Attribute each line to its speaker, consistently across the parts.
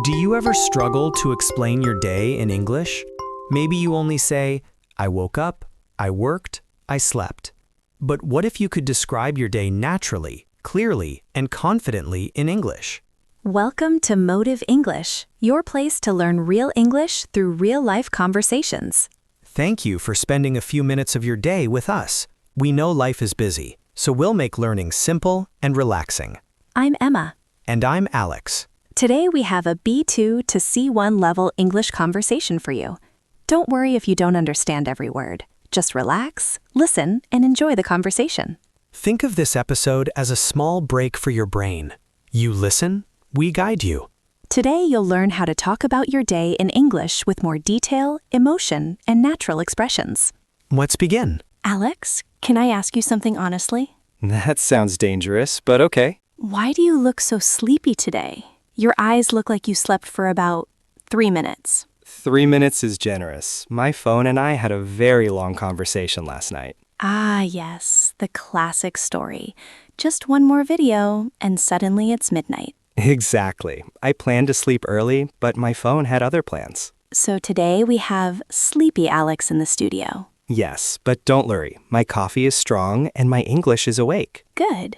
Speaker 1: Do you ever struggle to explain your day in English? Maybe you only say, I woke up, I worked, I slept. But what if you could describe your day naturally, clearly, and confidently in English?
Speaker 2: Welcome to Motive English, your place to learn real English through real-life conversations.
Speaker 1: Thank you for spending a few minutes of your day with us. We know life is busy, so we'll make learning simple and relaxing.
Speaker 2: I'm Emma.
Speaker 1: And I'm Alex.
Speaker 2: Today we have a B2 to C1 level English conversation for you. Don't worry if you don't understand every word. Just relax, listen, and enjoy the conversation.
Speaker 1: Think of this episode as a small break for your brain. You listen, we guide you.
Speaker 2: Today you'll learn how to talk about your day in English with more detail, emotion, and natural expressions.
Speaker 1: Let's begin.
Speaker 2: Alex, can I ask you something honestly?
Speaker 3: That sounds dangerous, but okay.
Speaker 2: Why do you look so sleepy today? Your eyes look like you slept for about 3 minutes.
Speaker 3: 3 minutes is generous. My phone and I had a very long conversation last night.
Speaker 2: Ah, yes, the classic story. Just one more video, and suddenly it's midnight.
Speaker 3: Exactly. I planned to sleep early, but my phone had other plans.
Speaker 2: So today we have sleepy Alex in the studio.
Speaker 3: Yes, but don't worry. My coffee is strong and my English is awake.
Speaker 2: Good.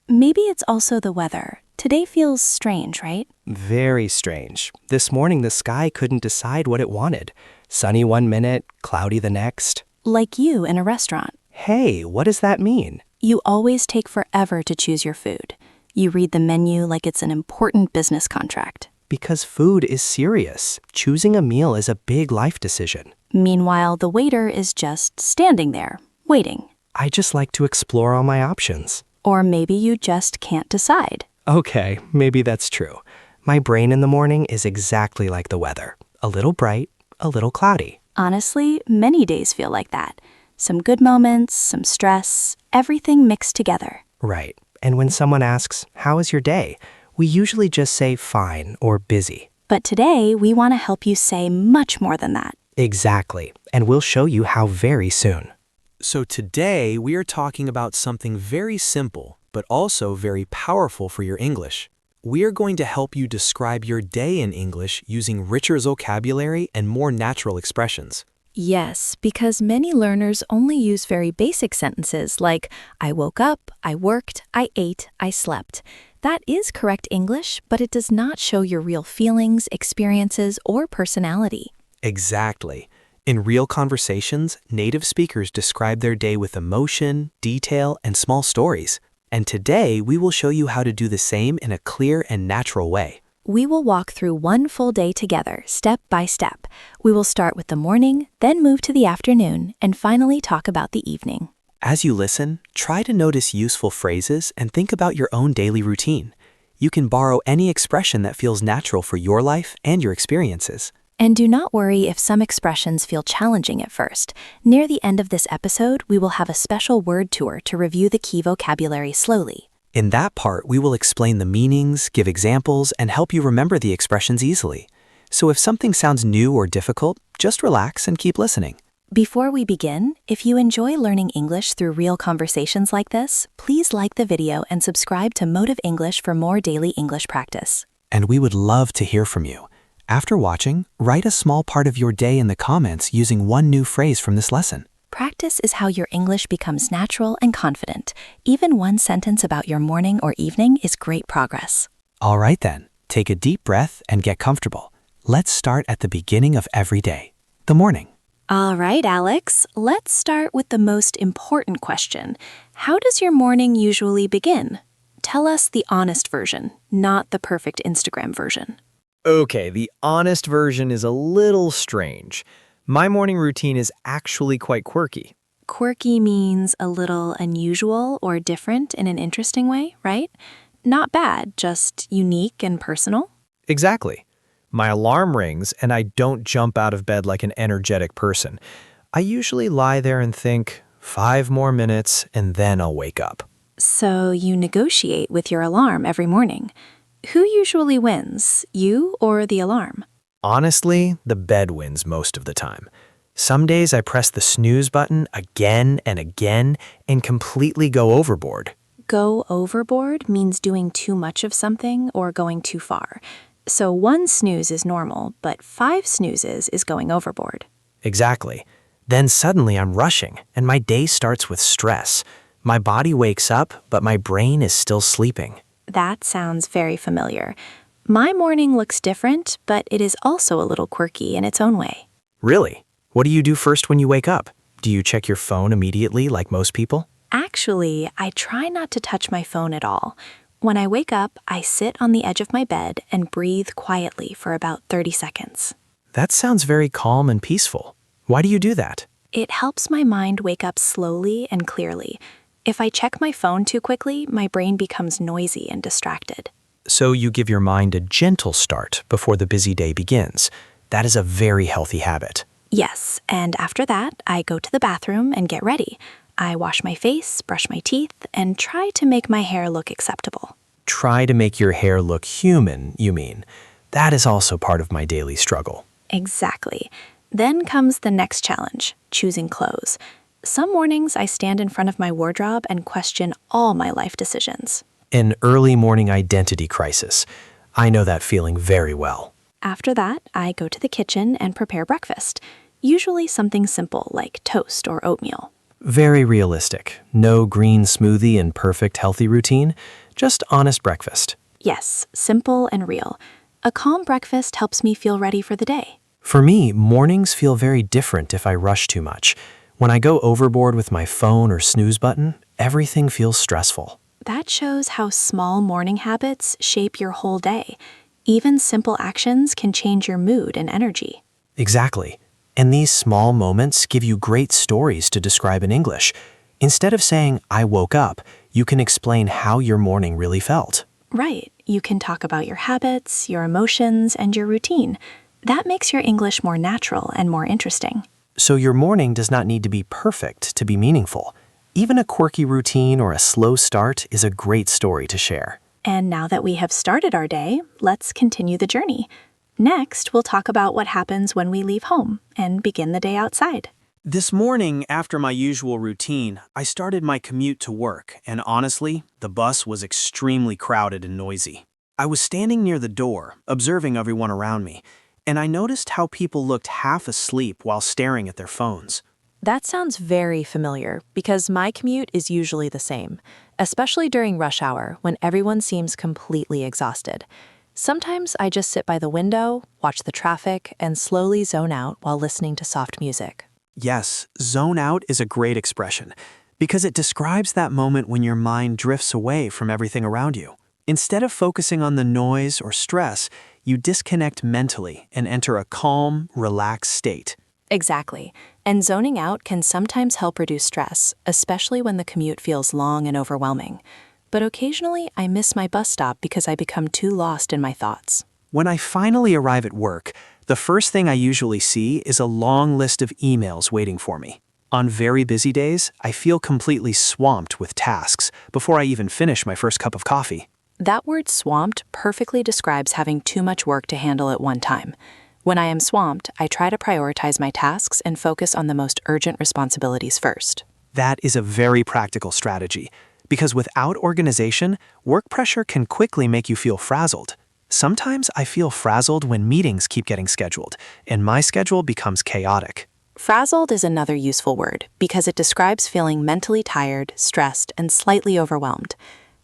Speaker 2: Maybe it's also the weather. Today feels strange, right?
Speaker 3: Very strange. This morning the sky couldn't decide what it wanted. Sunny 1 minute, cloudy the next.
Speaker 2: Like you in a restaurant.
Speaker 3: Hey, what does that mean?
Speaker 2: You always take forever to choose your food. You read the menu like it's an important business contract.
Speaker 3: Because food is serious. Choosing a meal is a big life decision.
Speaker 2: Meanwhile, the waiter is just standing there, waiting.
Speaker 3: I just like to explore all my options.
Speaker 2: Or maybe you just can't decide.
Speaker 3: Okay, maybe that's true. My brain in the morning is exactly like the weather. A little bright, a little cloudy.
Speaker 2: Honestly, many days feel like that. Some good moments, some stress, everything mixed together.
Speaker 3: Right. And when someone asks, how is your day? We usually just say fine or busy.
Speaker 2: But today, we want to help you say much more than that.
Speaker 3: Exactly. And we'll show you how very soon.
Speaker 1: So today we are talking about something very simple, but also very powerful for your English. We are going to help you describe your day in English using richer vocabulary and more natural expressions.
Speaker 2: Yes, because many learners only use very basic sentences like, I woke up, I worked, I ate, I slept. That is correct English, but it does not show your real feelings, experiences, or personality.
Speaker 1: Exactly. In real conversations, native speakers describe their day with emotion, detail, and small stories. And today, we will show you how to do the same in a clear and natural way.
Speaker 2: We will walk through one full day together, step by step. We will start with the morning, then move to the afternoon, and finally talk about the evening.
Speaker 1: As you listen, try to notice useful phrases and think about your own daily routine. You can borrow any expression that feels natural for your life and your experiences.
Speaker 2: And do not worry if some expressions feel challenging at first. Near the end of this episode, we will have a special word tour to review the key vocabulary slowly.
Speaker 1: In that part, we will explain the meanings, give examples, and help you remember the expressions easily. So if something sounds new or difficult, just relax and keep listening.
Speaker 2: Before we begin, if you enjoy learning English through real conversations like this, please like the video and subscribe to Motive English for more daily English practice.
Speaker 1: And we would love to hear from you. After watching, write a small part of your day in the comments using one new phrase from this lesson.
Speaker 2: Practice is how your English becomes natural and confident. Even one sentence about your morning or evening is great progress.
Speaker 1: All right then, take a deep breath and get comfortable. Let's start at the beginning of every day, the morning.
Speaker 2: All right, Alex, let's start with the most important question. How does your morning usually begin? Tell us the honest version, not the perfect Instagram version.
Speaker 4: Okay, the honest version is a little strange. My morning routine is actually quite quirky.
Speaker 2: Quirky means a little unusual or different in an interesting way, right? Not bad, just unique and personal.
Speaker 4: Exactly. My alarm rings and I don't jump out of bed like an energetic person. I usually lie there and think, 5 more minutes and then I'll wake up.
Speaker 2: So you negotiate with your alarm every morning. Who usually wins, you or the alarm?
Speaker 4: Honestly, the bed wins most of the time. Some days I press the snooze button again and again and completely go overboard.
Speaker 2: Go overboard means doing too much of something or going too far. So 1 snooze is normal, but 5 snoozes is going overboard.
Speaker 3: Exactly. Then suddenly I'm rushing, and my day starts with stress. My body wakes up, but my brain is still sleeping.
Speaker 2: That sounds very familiar. My morning looks different, but it is also a little quirky in its own way.
Speaker 3: Really? What do you do first when you wake up? Do you check your phone immediately like most people?
Speaker 2: Actually, I try not to touch my phone at all. When I wake up, I sit on the edge of my bed and breathe quietly for about 30 seconds.
Speaker 3: That sounds very calm and peaceful. Why do you do that?
Speaker 2: It helps my mind wake up slowly and clearly. If I check my phone too quickly, my brain becomes noisy and distracted.
Speaker 3: So you give your mind a gentle start before the busy day begins. That is a very healthy habit.
Speaker 2: Yes, and after that, I go to the bathroom and get ready. I wash my face, brush my teeth, and try to make my hair look acceptable.
Speaker 3: Try to make your hair look human, you mean. That is also part of my daily struggle.
Speaker 2: Exactly. Then comes the next challenge, choosing clothes. Some mornings I stand in front of my wardrobe and question all my life decisions.
Speaker 3: An early morning identity crisis. I know that feeling very well.
Speaker 2: After that, I go to the kitchen and prepare breakfast, usually something simple like toast or oatmeal.
Speaker 3: Very realistic. No green smoothie and perfect healthy routine, just honest breakfast.
Speaker 2: Yes, simple and real. A calm breakfast helps me feel ready for the day.
Speaker 3: For me, mornings feel very different if I rush too much. When I go overboard with my phone or snooze button, everything feels stressful.
Speaker 2: That shows how small morning habits shape your whole day. Even simple actions can change your mood and energy.
Speaker 3: Exactly. And these small moments give you great stories to describe in English. Instead of saying, I woke up, you can explain how your morning really felt.
Speaker 2: Right. You can talk about your habits, your emotions, and your routine. That makes your English more natural and more interesting.
Speaker 3: So your morning does not need to be perfect to be meaningful. Even a quirky routine or a slow start is a great story to share.
Speaker 2: And now that we have started our day, let's continue the journey. Next, we'll talk about what happens when we leave home and begin the day outside.
Speaker 1: This morning, after my usual routine, I started my commute to work, and honestly, the bus was extremely crowded and noisy. I was standing near the door, observing everyone around me, and I noticed how people looked half asleep while staring at their phones.
Speaker 5: That sounds very familiar because my commute is usually the same, especially during rush hour when everyone seems completely exhausted. Sometimes I just sit by the window, watch the traffic, and slowly zone out while listening to soft music.
Speaker 1: Yes, zone out is a great expression, because it describes that moment when your mind drifts away from everything around you. Instead of focusing on the noise or stress, you disconnect mentally and enter a calm, relaxed state.
Speaker 5: Exactly. And zoning out can sometimes help reduce stress, especially when the commute feels long and overwhelming. But occasionally, I miss my bus stop because I become too lost in my thoughts.
Speaker 1: When I finally arrive at work, the first thing I usually see is a long list of emails waiting for me. On very busy days, I feel completely swamped with tasks before I even finish my first cup of coffee.
Speaker 5: That word swamped perfectly describes having too much work to handle at one time. When I am swamped, I try to prioritize my tasks and focus on the most urgent responsibilities first.
Speaker 1: That is a very practical strategy, because without organization, work pressure can quickly make you feel frazzled. Sometimes I feel frazzled when meetings keep getting scheduled, and my schedule becomes chaotic.
Speaker 5: Frazzled is another useful word because it describes feeling mentally tired, stressed, and slightly overwhelmed.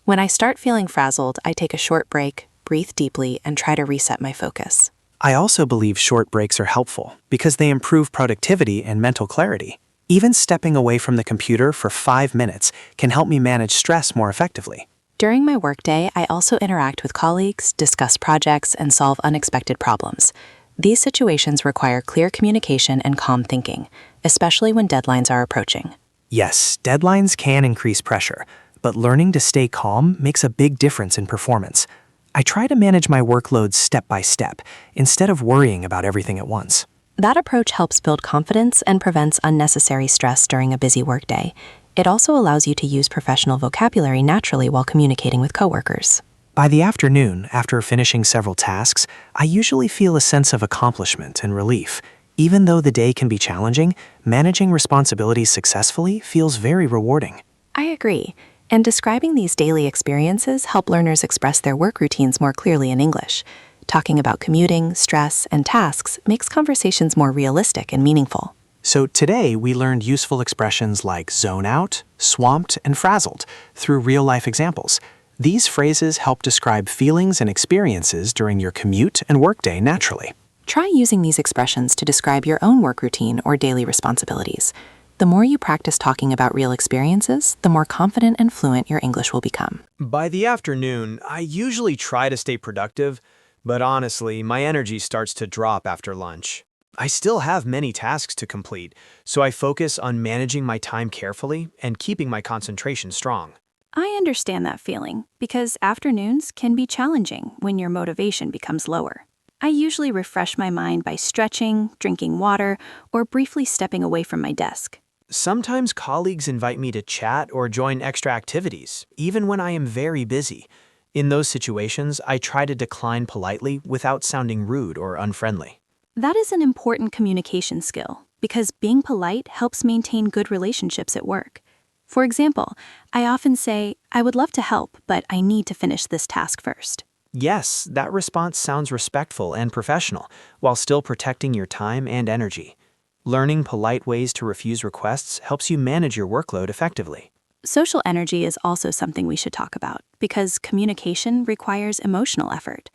Speaker 5: When I start feeling frazzled, I take a short break, breathe deeply, and try to reset my focus.
Speaker 1: I also believe short breaks are helpful because they improve productivity and mental clarity. Even stepping away from the computer for 5 minutes can help me manage stress more effectively.
Speaker 5: During my workday, I also interact with colleagues, discuss projects, and solve unexpected problems. These situations require clear communication and calm thinking, especially when deadlines are approaching.
Speaker 1: Yes, deadlines can increase pressure, but learning to stay calm makes a big difference in performance. I try to manage my workload step by step, instead of worrying about everything at once.
Speaker 5: That approach helps build confidence and prevents unnecessary stress during a busy workday. It also allows you to use professional vocabulary naturally while communicating with coworkers.
Speaker 1: By the afternoon, after finishing several tasks, I usually feel a sense of accomplishment and relief. Even though the day can be challenging, managing responsibilities successfully feels very rewarding.
Speaker 5: I agree. And describing these daily experiences help learners express their work routines more clearly in English. Talking about commuting, stress, and tasks makes conversations more realistic and meaningful.
Speaker 3: So today we learned useful expressions like zone out, swamped, and frazzled through real-life examples. These phrases help describe feelings and experiences during your commute and workday naturally.
Speaker 5: Try using these expressions to describe your own work routine or daily responsibilities. The more you practice talking about real experiences, the more confident and fluent your English will become.
Speaker 1: By the afternoon, I usually try to stay productive, but honestly, my energy starts to drop after lunch. I still have many tasks to complete, so I focus on managing my time carefully and keeping my concentration strong.
Speaker 2: I understand that feeling because afternoons can be challenging when your motivation becomes lower. I usually refresh my mind by stretching, drinking water, or briefly stepping away from my desk.
Speaker 1: Sometimes colleagues invite me to chat or join extra activities, even when I am very busy. In those situations, I try to decline politely without sounding rude or unfriendly.
Speaker 2: That is an important communication skill because being polite helps maintain good relationships at work. For example, I often say, I would love to help, but I need to finish this task first.
Speaker 1: Yes, that response sounds respectful and professional, while still protecting your time and energy. Learning polite ways to refuse requests helps you manage your workload effectively.
Speaker 2: Social energy is also something we should talk about because communication requires emotional effort.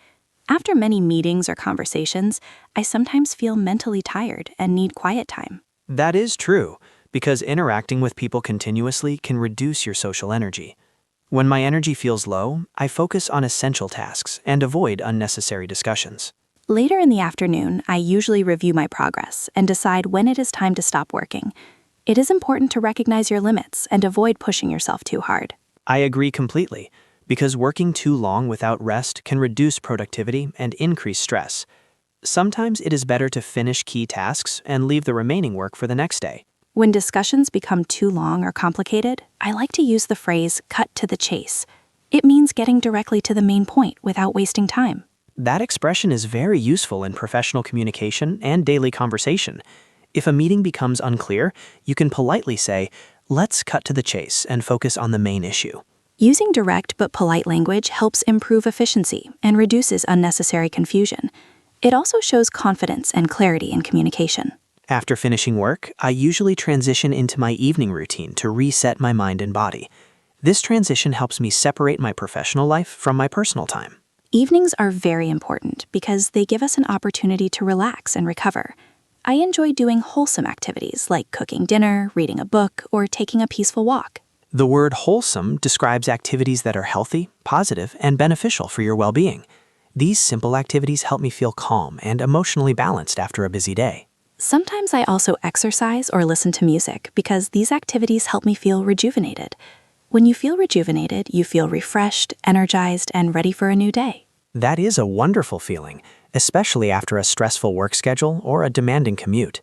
Speaker 2: After many meetings or conversations, I sometimes feel mentally tired and need quiet time.
Speaker 1: That is true, because interacting with people continuously can reduce your social energy. When my energy feels low, I focus on essential tasks and avoid unnecessary discussions.
Speaker 2: Later in the afternoon, I usually review my progress and decide when it is time to stop working. It is important to recognize your limits and avoid pushing yourself too hard.
Speaker 1: I agree completely, because working too long without rest can reduce productivity and increase stress. Sometimes it is better to finish key tasks and leave the remaining work for the next day.
Speaker 2: When discussions become too long or complicated, I like to use the phrase cut to the chase. It means getting directly to the main point without wasting time.
Speaker 1: That expression is very useful in professional communication and daily conversation. If a meeting becomes unclear, you can politely say, let's cut to the chase and focus on the main issue.
Speaker 2: Using direct but polite language helps improve efficiency and reduces unnecessary confusion. It also shows confidence and clarity in communication.
Speaker 1: After finishing work, I usually transition into my evening routine to reset my mind and body. This transition helps me separate my professional life from my personal time.
Speaker 2: Evenings are very important because they give us an opportunity to relax and recover. I enjoy doing wholesome activities like cooking dinner, reading a book, or taking a peaceful walk.
Speaker 1: The word wholesome describes activities that are healthy, positive, and beneficial for your well-being. These simple activities help me feel calm and emotionally balanced after a busy day.
Speaker 2: Sometimes I also exercise or listen to music because these activities help me feel rejuvenated. When you feel rejuvenated, you feel refreshed, energized, and ready for a new day.
Speaker 1: That is a wonderful feeling, especially after a stressful work schedule or a demanding commute.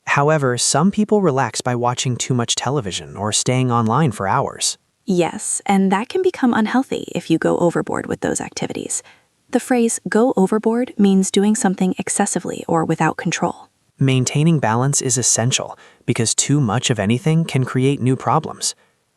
Speaker 1: However, some people relax by watching too much television or staying online for hours.
Speaker 2: Yes, and that can become unhealthy if you go overboard with those activities. The phrase go overboard means doing something excessively or without control.
Speaker 1: Maintaining balance is essential because too much of anything can create new problems.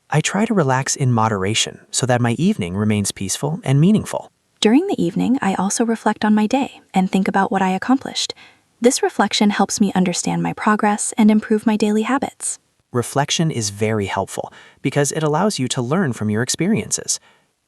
Speaker 1: I try to relax in moderation so that my evening remains peaceful and meaningful.
Speaker 2: During the evening, I also reflect on my day and think about what I accomplished. This reflection helps me understand my progress and improve my daily habits.
Speaker 1: Reflection is very helpful because it allows you to learn from your experiences.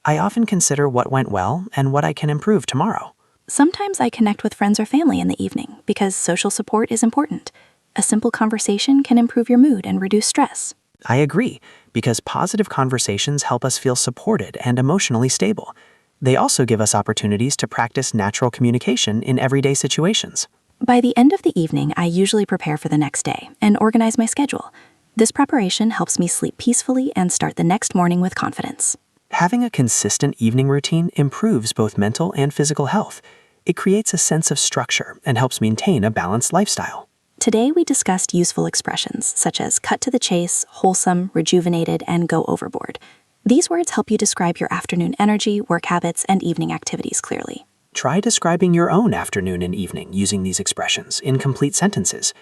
Speaker 1: I often consider what went well and what I can improve tomorrow.
Speaker 2: Sometimes I connect with friends or family in the evening because social support is important. A simple conversation can improve your mood and reduce stress.
Speaker 1: I agree, because positive conversations help us feel supported and emotionally stable. They also give us opportunities to practice natural communication in everyday situations.
Speaker 2: By the end of the evening, I usually prepare for the next day and organize my schedule. This preparation helps me sleep peacefully and start the next morning with confidence.
Speaker 1: Having a consistent evening routine improves both mental and physical health. It creates a sense of structure and helps maintain a balanced lifestyle.
Speaker 2: Today, we discussed useful expressions such as cut to the chase, wholesome, rejuvenated, and go overboard. These words help you describe your afternoon energy, work habits, and evening activities clearly.
Speaker 1: Try describing your own afternoon and evening using these expressions in complete sentences.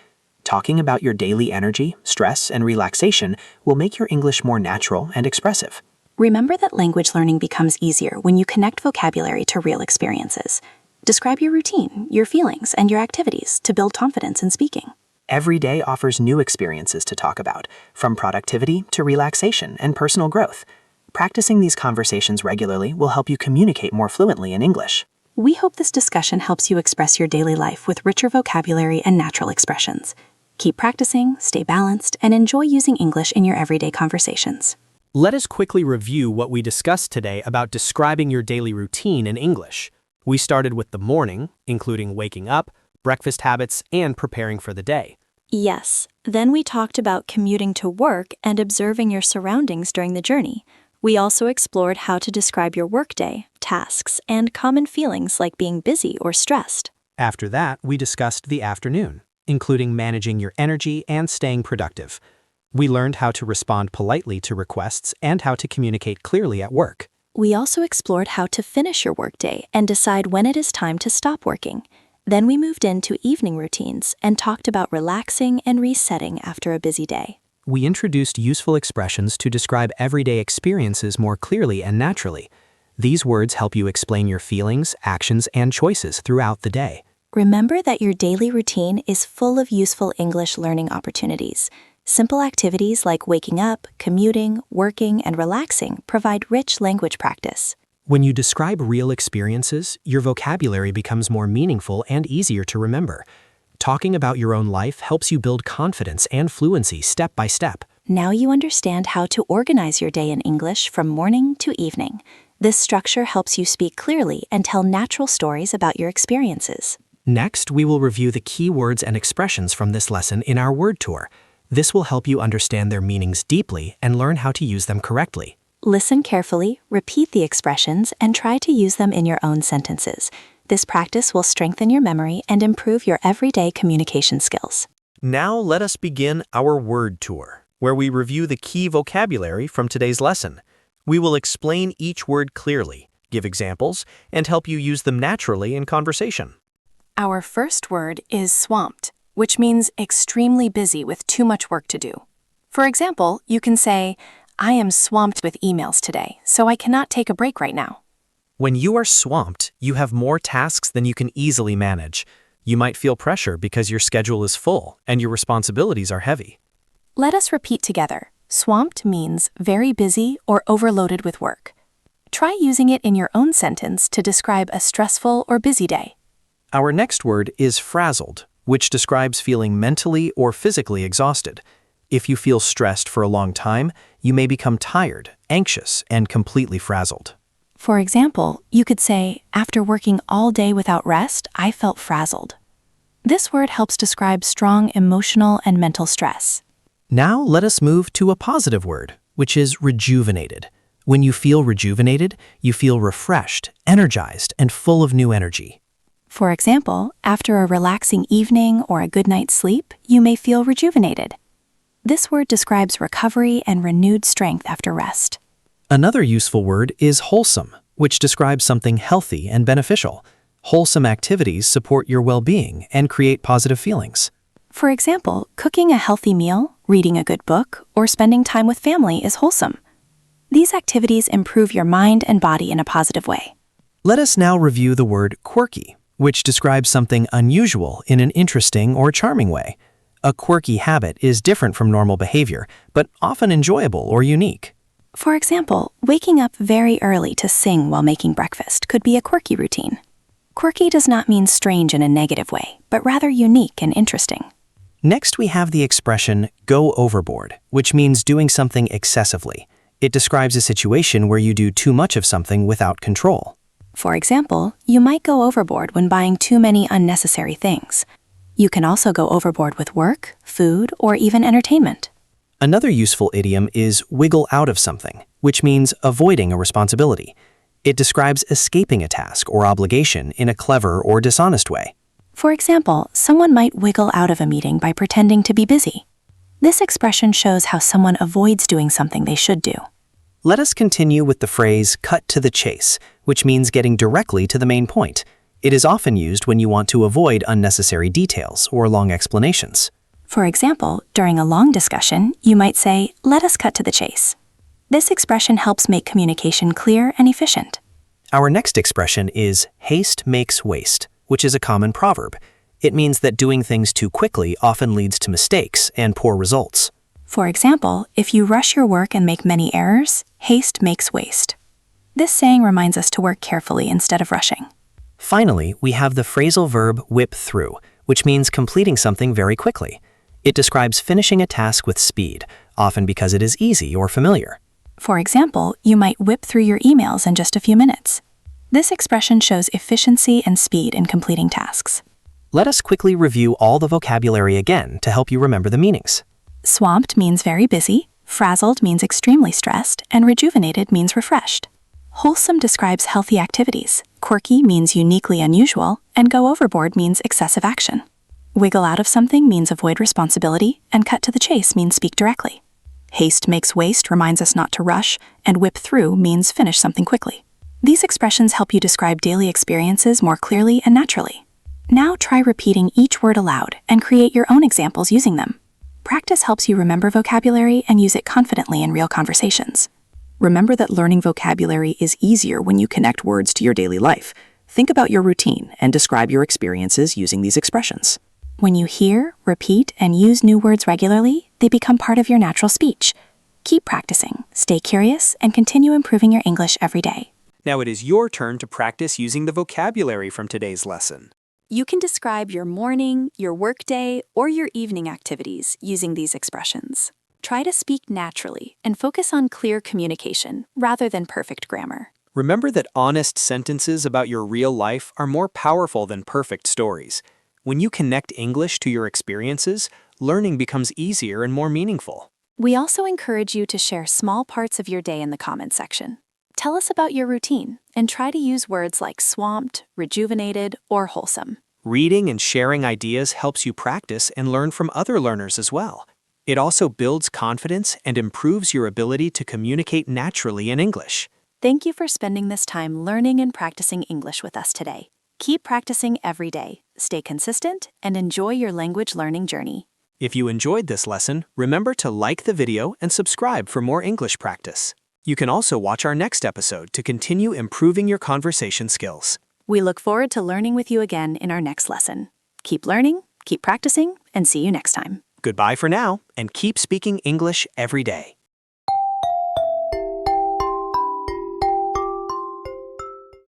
Speaker 1: Talking about your daily energy, stress, and relaxation will make your English more natural and expressive.
Speaker 2: Remember that language learning becomes easier when you connect vocabulary to real experiences. Describe your routine, your feelings, and your activities to build confidence in speaking.
Speaker 3: Every day offers new experiences to talk about, from productivity to relaxation and personal growth. Practicing these conversations regularly will help you communicate more fluently in English.
Speaker 2: We hope this discussion helps you express your daily life with richer vocabulary and natural expressions. Keep practicing, stay balanced, and enjoy using English in your everyday conversations.
Speaker 1: Let us quickly review what we discussed today about describing your daily routine in English. We started with the morning, including waking up, breakfast habits, and preparing for the day.
Speaker 2: Yes, then we talked about commuting to work and observing your surroundings during the journey. We also explored how to describe your workday, tasks, and common feelings like being busy or stressed.
Speaker 1: After that, we discussed the afternoon, including managing your energy and staying productive. We learned how to respond politely to requests and how to communicate clearly at work.
Speaker 2: We also explored how to finish your workday and decide when it is time to stop working. Then we moved into evening routines and talked about relaxing and resetting after a busy day.
Speaker 1: We introduced useful expressions to describe everyday experiences more clearly and naturally. These words help you explain your feelings, actions, and choices throughout the day.
Speaker 2: Remember that your daily routine is full of useful English learning opportunities. Simple activities like waking up, commuting, working, and relaxing provide rich language practice.
Speaker 1: When you describe real experiences, your vocabulary becomes more meaningful and easier to remember. Talking about your own life helps you build confidence and fluency step by step.
Speaker 2: Now you understand how to organize your day in English from morning to evening. This structure helps you speak clearly and tell natural stories about your experiences.
Speaker 1: Next, we will review the key words and expressions from this lesson in our word tour. This will help you understand their meanings deeply and learn how to use them correctly.
Speaker 2: Listen carefully, repeat the expressions, and try to use them in your own sentences. This practice will strengthen your memory and improve your everyday communication skills.
Speaker 1: Now let us begin our word tour, where we review the key vocabulary from today's lesson. We will explain each word clearly, give examples, and help you use them naturally in conversation.
Speaker 6: Our first word is swamped, which means extremely busy with too much work to do. For example, you can say, I am swamped with emails today, so I cannot take a break right now.
Speaker 1: When you are swamped, you have more tasks than you can easily manage. You might feel pressure because your schedule is full and your responsibilities are heavy.
Speaker 6: Let us repeat together. Swamped means very busy or overloaded with work. Try using it in your own sentence to describe a stressful or busy day.
Speaker 1: Our next word is frazzled, which describes feeling mentally or physically exhausted. If you feel stressed for a long time, you may become tired, anxious, and completely frazzled.
Speaker 6: For example, you could say, after working all day without rest, I felt frazzled. This word helps describe strong emotional and mental stress.
Speaker 1: Now let us move to a positive word, which is rejuvenated. When you feel rejuvenated, you feel refreshed, energized, and full of new energy.
Speaker 6: For example, after a relaxing evening or a good night's sleep, you may feel rejuvenated. This word describes recovery and renewed strength after rest.
Speaker 1: Another useful word is wholesome, which describes something healthy and beneficial. Wholesome activities support your well-being and create positive feelings.
Speaker 6: For example, cooking a healthy meal, reading a good book, or spending time with family is wholesome. These activities improve your mind and body in a positive way.
Speaker 1: Let us now review the word quirky, which describes something unusual in an interesting or charming way. A quirky habit is different from normal behavior, but often enjoyable or unique.
Speaker 6: For example, waking up very early to sing while making breakfast could be a quirky routine. Quirky does not mean strange in a negative way, but rather unique and interesting.
Speaker 1: Next, we have the expression go overboard, which means doing something excessively. It describes a situation where you do too much of something without control.
Speaker 6: For example, you might go overboard when buying too many unnecessary things. You can also go overboard with work, food, or even entertainment.
Speaker 1: Another useful idiom is wiggle out of something, which means avoiding a responsibility. It describes escaping a task or obligation in a clever or dishonest way.
Speaker 6: For example, someone might wiggle out of a meeting by pretending to be busy. This expression shows how someone avoids doing something they should do.
Speaker 1: Let us continue with the phrase cut to the chase, which means getting directly to the main point. It is often used when you want to avoid unnecessary details or long explanations.
Speaker 6: For example, during a long discussion, you might say, "Let us cut to the chase." This expression helps make communication clear and efficient.
Speaker 3: Our next expression is haste makes waste, which is a common proverb. It means that doing things too quickly often leads to mistakes and poor results.
Speaker 6: For example, if you rush your work and make many errors, haste makes waste. This saying reminds us to work carefully instead of rushing.
Speaker 3: Finally, we have the phrasal verb whip through, which means completing something very quickly. It describes finishing a task with speed, often because it is easy or familiar.
Speaker 6: For example, you might whip through your emails in just a few minutes. This expression shows efficiency and speed in completing tasks.
Speaker 3: Let us quickly review all the vocabulary again to help you remember the meanings.
Speaker 6: Swamped means very busy, frazzled means extremely stressed, and rejuvenated means refreshed. Wholesome describes healthy activities, quirky means uniquely unusual, and go overboard means excessive action. Wiggle out of something means avoid responsibility, and cut to the chase means speak directly. Haste makes waste reminds us not to rush, and whip through means finish something quickly. These expressions help you describe daily experiences more clearly and naturally. Now try repeating each word aloud and create your own examples using them. Practice helps you remember vocabulary and use it confidently in real conversations.
Speaker 7: Remember that learning vocabulary is easier when you connect words to your daily life. Think about your routine and describe your experiences using these expressions.
Speaker 6: When you hear, repeat, and use new words regularly, they become part of your natural speech. Keep practicing, stay curious, and continue improving your English every day.
Speaker 1: Now it is your turn to practice using the vocabulary from today's lesson.
Speaker 5: You can describe your morning, your workday, or your evening activities using these expressions. Try to speak naturally and focus on clear communication rather than perfect grammar.
Speaker 1: Remember that honest sentences about your real life are more powerful than perfect stories. When you connect English to your experiences, learning becomes easier and more meaningful.
Speaker 5: We also encourage you to share small parts of your day in the comment section. Tell us about your routine and try to use words like swamped, rejuvenated, or wholesome.
Speaker 1: Reading and sharing ideas helps you practice and learn from other learners as well. It also builds confidence and improves your ability to communicate naturally in English.
Speaker 5: Thank you for spending this time learning and practicing English with us today. Keep practicing every day, stay consistent, and enjoy your language learning journey.
Speaker 1: If you enjoyed this lesson, remember to like the video and subscribe for more English practice. You can also watch our next episode to continue improving your conversation skills.
Speaker 5: We look forward to learning with you again in our next lesson. Keep learning, keep practicing, and see you next time.
Speaker 1: Goodbye for now, and keep speaking English every day.